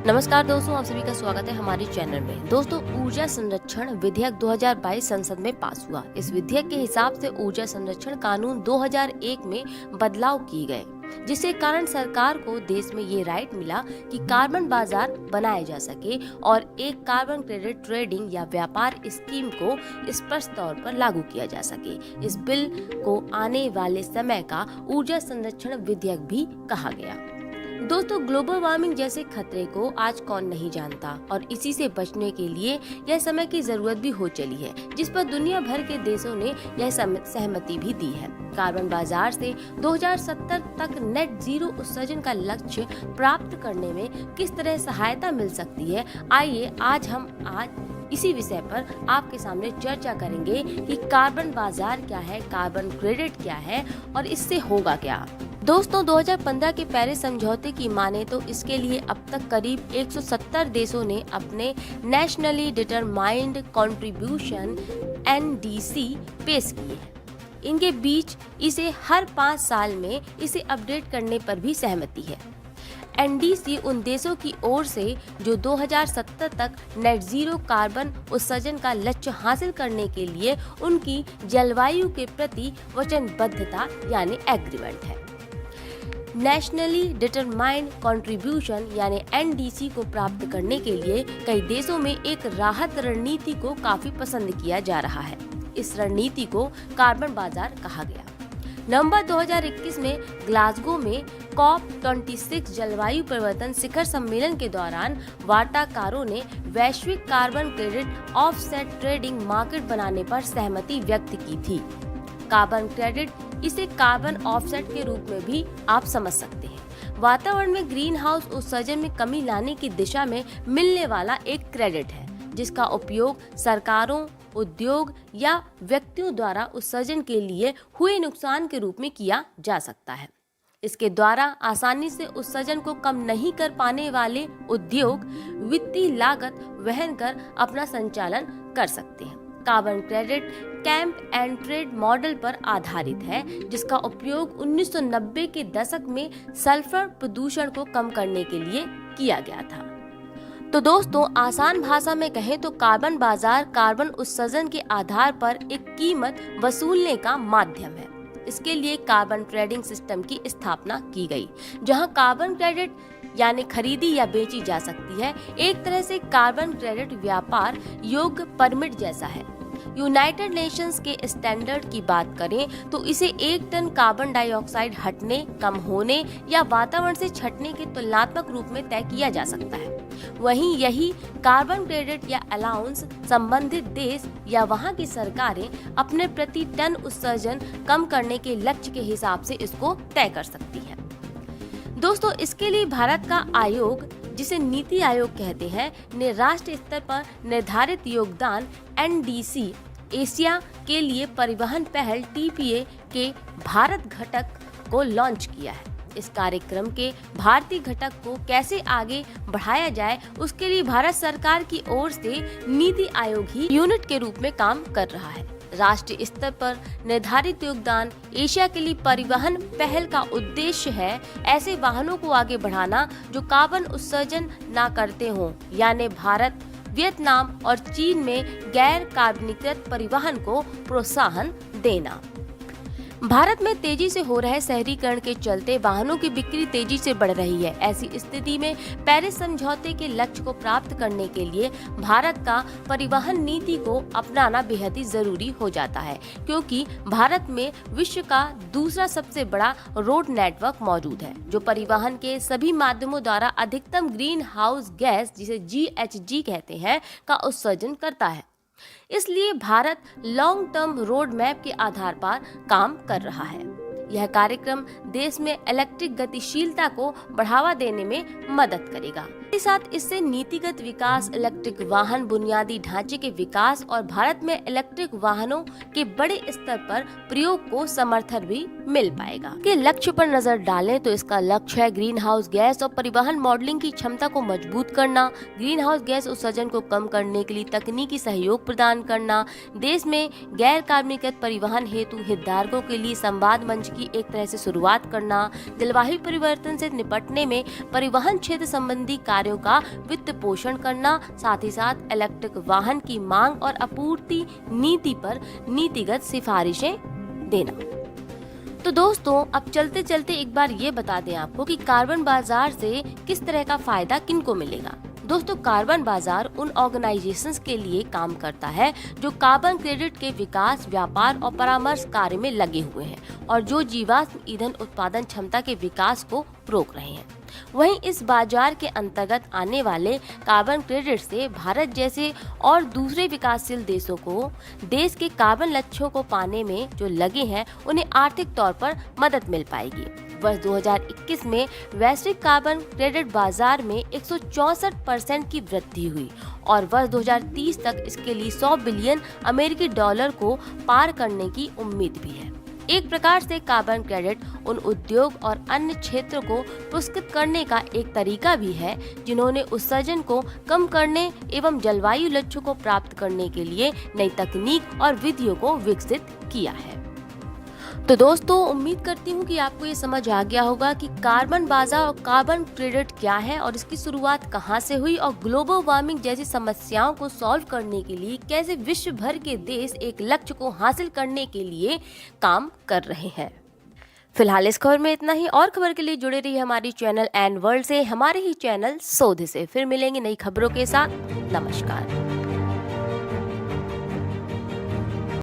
नमस्कार दोस्तों, आप सभी का स्वागत है हमारे चैनल में। दोस्तों, ऊर्जा संरक्षण विधेयक 2022 संसद में पास हुआ। इस विधेयक के हिसाब से ऊर्जा संरक्षण कानून 2001 में बदलाव किए गए, जिसके कारण सरकार को देश में ये राइट मिला कि कार्बन बाजार बनाए जा सके और एक कार्बन क्रेडिट ट्रेडिंग या व्यापार स्कीम को स्पष्ट तौर पर लागू किया जा सके। इस बिल को आने वाले समय का ऊर्जा संरक्षण विधेयक भी कहा गया। दोस्तों, ग्लोबल वार्मिंग जैसे खतरे को आज कौन नहीं जानता और इसी से बचने के लिए यह समय की जरूरत भी हो चली है, जिस पर दुनिया भर के देशों ने यह सहमति भी दी है। कार्बन बाजार से 2070 तक नेट जीरो उत्सर्जन का लक्ष्य प्राप्त करने में किस तरह सहायता मिल सकती है, आइए आज हम इसी विषय पर आपके सामने चर्चा करेंगे कि कार्बन बाजार क्या है, कार्बन क्रेडिट क्या है और इससे होगा क्या। दोस्तों, 2015 के पेरिस समझौते की माने तो इसके लिए अब तक करीब 170 देशों ने अपने नेशनली डिटरमाइंड कंट्रीब्यूशन (NDC) पेश किए हैं। इनके बीच इसे हर 5 साल में इसे अपडेट करने पर भी सहमति है। NDC उन देशों की ओर से जो 2070 तक नेट जीरो कार्बन उत्सर्जन का लक्ष्य हासिल करने के लिए उनकी जलवायु के प्रति वचनबद्धता यानी एग्रीमेंट है। नेशनली डिटरमाइंड कंट्रीब्यूशन यानी NDC को प्राप्त करने के लिए कई देशों में एक राहत रणनीति को काफी पसंद किया जा रहा है। इस रणनीति को कार्बन बाजार कहा गया। नवंबर 2021 में ग्लासगो में COP26 जलवायु परिवर्तन शिखर सम्मेलन के दौरान वार्ताकारों ने वैश्विक carbon credit offset trading market बनाने पर सहमति व्यक्त की थी। कार्बन क्रेडिट, इसे कार्बन ऑफसेट के रूप में भी आप समझ सकते हैं, वातावरण में ग्रीन हाउस उत्सर्जन में कमी लाने की दिशा में मिलने वाला एक क्रेडिट है, जिसका उपयोग सरकारों, उद्योग या व्यक्तियों द्वारा उत्सर्जन के लिए हुए नुकसान के रूप में किया जा सकता है। इसके द्वारा आसानी से उत्सर्जन को कम नहीं कर पाने वाले उद्योग वित्तीय लागत वहन कर अपना संचालन कर सकते हैं। Carbon credit camp and trade model पर आधारित है, जिसका उपयोग 1990 के दशक में सल्फर प्रदूषण को कम करने के लिए किया गया था। तो दोस्तों, आसान भाषा में कहें तो कार्बन बाजार कार्बन उत्सर्जन के आधार पर एक कीमत वसूलने का माध्यम है। इसके लिए कार्बन ट्रेडिंग सिस्टम की स्थापना की गई, जहां कार्बन क्रेडिट यानी खरीदी या बेची जा सकती है। एक तरह से कार्बन क्रेडिट व्यापार योग्य परमिट जैसा है। यूनाइटेड नेशंस के स्टैंडर्ड की बात करें तो इसे 1 टन कार्बन डाइऑक्साइड हटने, कम होने या वातावरण से छटने के तुलनात्मक रूप में तय किया जा सकता है। वहीं यही कार्बन क्रेडिट या अलाउंस संबंधित देश या वहां की सरकारें अपने प्रति टन उत्सर्जन कम करने के लक्ष्य के हिसाब से इसको तय कर सकती है। दोस्तों, इसके लिए भारत का आयोग, जिसे नीति आयोग कहते हैं, ने राष्ट्रीय स्तर पर निर्धारित योगदान NDC एशिया के लिए परिवहन पहल TPA के भारत घटक को लॉन्च किया है। इस कार्यक्रम के भारतीय घटक को कैसे आगे बढ़ाया जाए, उसके लिए भारत सरकार की ओर से नीति आयोग ही यूनिट के रूप में काम कर रहा है। राष्ट्रीय स्तर पर निर्धारित योगदान एशिया के लिए परिवहन पहल का उद्देश्य है ऐसे वाहनों को आगे बढ़ाना जो कार्बन उत्सर्जन ना करते हों, यानी भारत, वियतनाम और चीन में गैर कार्बनीकृत परिवहन को प्रोत्साहन देना। भारत में तेजी से हो रहे शहरीकरण के चलते वाहनों की बिक्री तेजी से बढ़ रही है। ऐसी स्थिति में पेरिस समझौते के लक्ष्य को प्राप्त करने के लिए भारत का परिवहन नीति को अपनाना बेहद ही जरूरी हो जाता है, क्योंकि भारत में विश्व का दूसरा सबसे बड़ा रोड नेटवर्क मौजूद है, जो परिवहन के सभी माध्यमों द्वारा अधिकतम ग्रीन हाउस गैस, जिसे GHG कहते हैं, का उत्सर्जन करता है। इसलिए Bharat long term road map के आधार पर काम कर रहा है। यह कार्यक्रम देश में इलेक्ट्रिक गतिशीलता को बढ़ावा देने में मदद करेगा। साथ इससे नीतिगत विकास, इलेक्ट्रिक वाहन बुनियादी ढांचे के विकास और भारत में इलेक्ट्रिक वाहनों के बड़े स्तर पर प्रयोग को समर्थन भी मिल पाएगा। के लक्ष्य पर नजर डालें तो इसका लक्ष्य है ग्रीन हाउस गैस और परिवहन मॉडलिंग की क्षमता को मजबूत करना, ग्रीन हाउस गैस उत्सर्जन को कम करने के लिए तकनीकी सहयोग प्रदान करना, देश में गैर कार्बनिक परिवहन हेतु हितधारकों के लिए संवाद मंच की एक तरह से शुरुआत करना, जलवायु परिवर्तन से निपटने में परिवहन क्षेत्र संबंधी कार्यों का वित्त पोषण करना, साथ ही साथ इलेक्ट्रिक वाहन की मांग और आपूर्ति नीति पर नीतिगत सिफारिशें देना। तो दोस्तों अब चलते चलते एक बार ये बता दें आपको कि कार्बन बाजार से किस तरह का फायदा किनको मिलेगा। दोस्तों कार्बन बाजार उन ऑर्गेनाइजेशंस के लिए काम करता है जो कार्बन क्रेडिट के विकास, व्यापार और परामर्श कार्य में लगे हुए हैं और जो जीवाश्म ईंधन उत्पादन क्षमता के विकास को रोक रहे हैं। वहीं इस बाजार के अंतर्गत आने वाले कार्बन क्रेडिट से भारत जैसे और दूसरे विकासशील देशों को देश के कार्बन लक्ष्यों को पाने में जो लगे हैं उन्हें आर्थिक तौर पर मदद मिल पाएगी। वर्ष 2021 में वैश्विक कार्बन क्रेडिट बाजार में 164% की वृद्धि हुई और वर्ष 2030 तक इसके लिए 100 बिलियन अमेरिकी डॉलर को पार करने की उम्मीद भी है। एक प्रकार से कार्बन क्रेडिट उन उद्योग और अन्य क्षेत्रों को पुरस्कृत करने का एक तरीका भी है जिन्होंने उत्सर्जन को कम करने एवं जलवायु लक्ष्यों को प्राप्त करने के लिए नई तकनीक और विधियों को विकसित किया है। तो दोस्तों उम्मीद करती हूँ कि आपको ये समझ आ गया होगा कि कार्बन बाजार और कार्बन क्रेडिट क्या है और इसकी शुरुआत कहाँ से हुई और ग्लोबल वार्मिंग जैसी समस्याओं को सॉल्व करने के लिए कैसे विश्व भर के देश एक लक्ष्य को हासिल करने के लिए काम कर रहे हैं। फिलहाल इस खबर में इतना ही। और खबर के लिए जुड़े रहिए हमारी चैनल एन वर्ल्ड से, हमारे ही चैनल शोध से। फिर मिलेंगे नई खबरों के साथ। नमस्कार।